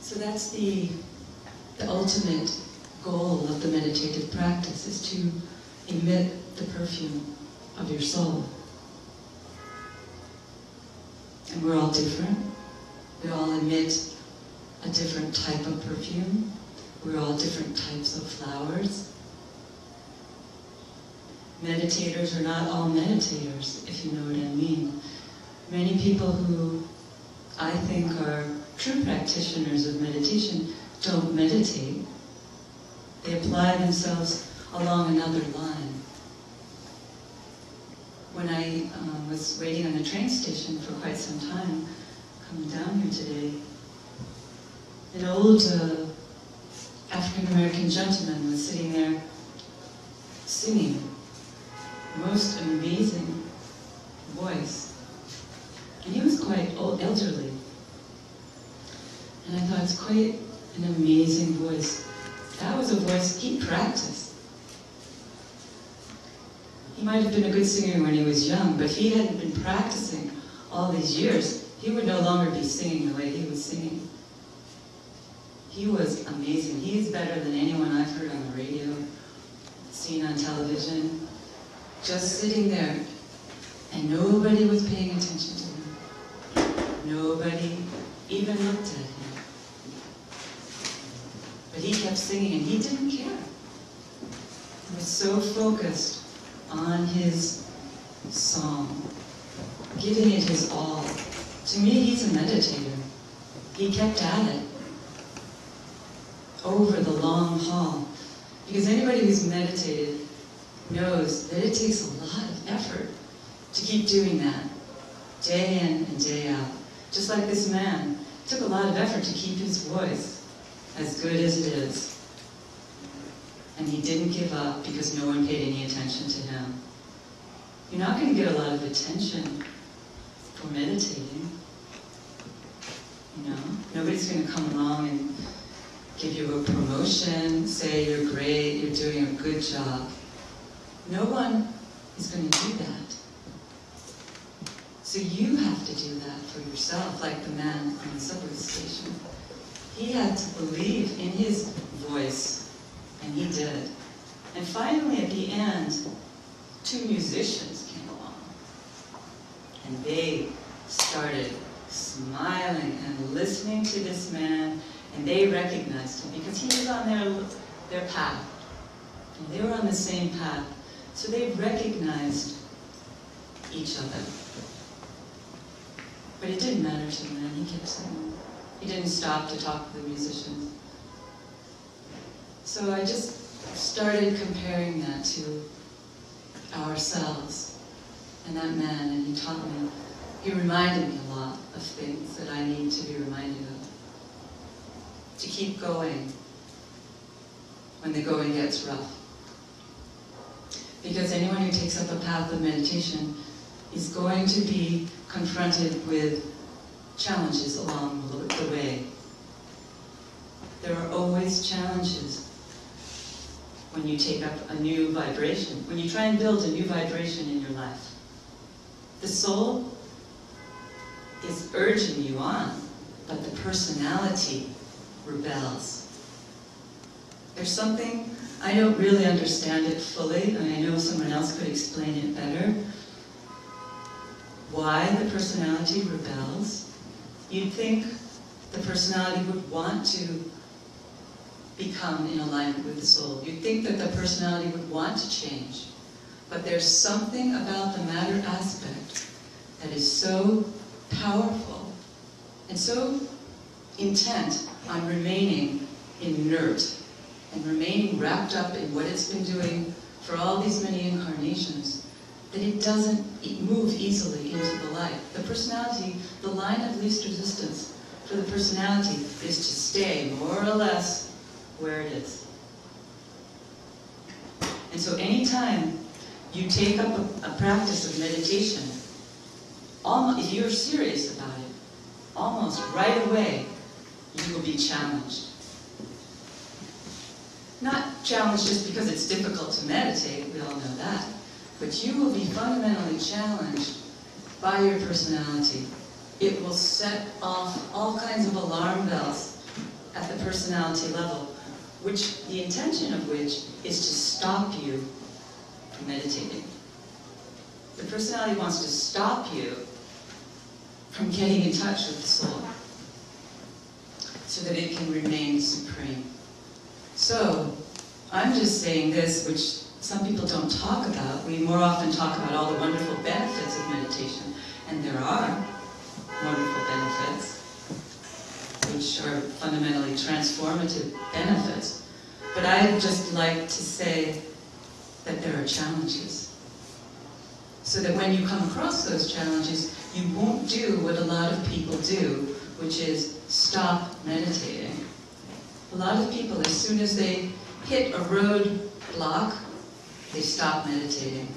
So that's the ultimate goal of the meditative practice, is to emit the perfume of your soul. And we're all different. We all emit a different type of perfume. We're all different types of flowers. Meditators are not all meditators, if you know what I mean. Many people who I think are true practitioners of meditation don't meditate. They apply themselves along another line. When I was waiting on the train station for quite some time, coming down here today, an old African-American gentleman was sitting there singing. Most amazing voice. And he was quite elderly. And I thought, it's quite an amazing voice. That was a voice he practiced. He might have been a good singer when he was young, but if he hadn't been practicing all these years, he would no longer be singing the way he was singing. He was amazing. He is better than anyone I've heard on the radio, seen on television. Just sitting there, and nobody was paying attention to him. Nobody even looked at him. But he kept singing, and he didn't care. He was so focused on his song, giving it his all. To me, he's a meditator. He kept at it over the long haul. Because anybody who's meditated knows that it takes a lot of effort to keep doing that, day in and day out. Just like this man, it took a lot of effort to keep his voice as good as it is. And he didn't give up because no one paid any attention to him. You're not going to get a lot of attention for meditating. You know, nobody's going to come along and give you a promotion, say you're great, you're doing a good job. No one is going to do that. So you have to do that for yourself, like the man on the subway station. He had to believe in his voice, and he did. And finally, at the end, two musicians came along, and they started smiling and listening to this man, and they recognized him because he was on their path. And they were on the same path. So they recognized each other. But it didn't matter to the man, he kept singing. He didn't stop to talk to the musicians. So I just started comparing that to ourselves and that man, and he taught me, he reminded me a lot of things that I need to be reminded of. To keep going when the going gets rough. Because anyone who takes up a path of meditation is going to be confronted with challenges along the way. There are always challenges when you take up a new vibration, when you try and build a new vibration in your life. The soul is urging you on, but the personality rebels. There's something, I don't really understand it fully, and I know someone else could explain it better, why the personality rebels. You'd think the personality would want to become in alignment with the soul. You'd think that the personality would want to change. But there's something about the matter aspect that is so powerful and so intent on remaining inert and remaining wrapped up in what it's been doing for all these many incarnations, that it doesn't move easily into the light. The personality, the line of least resistance for the personality is to stay more or less where it is. And so anytime you take up a practice of meditation, if you're serious about it, almost right away, you will be challenged. Not challenged just because it's difficult to meditate, we all know that, but you will be fundamentally challenged by your personality. It will set off all kinds of alarm bells the personality level, which the intention of which is to stop you from meditating. The personality wants to stop you from getting in touch with the soul so that it can remain supreme. So, I'm just saying this, which some people don't talk about. We more often talk about all the wonderful benefits of meditation, and there are wonderful benefits, which are fundamentally transformative benefits. But I'd just like to say that there are challenges. So that when you come across those challenges, you won't do what a lot of people do, which is stop meditating. A lot of people, as soon as they hit a roadblock, they stop meditating.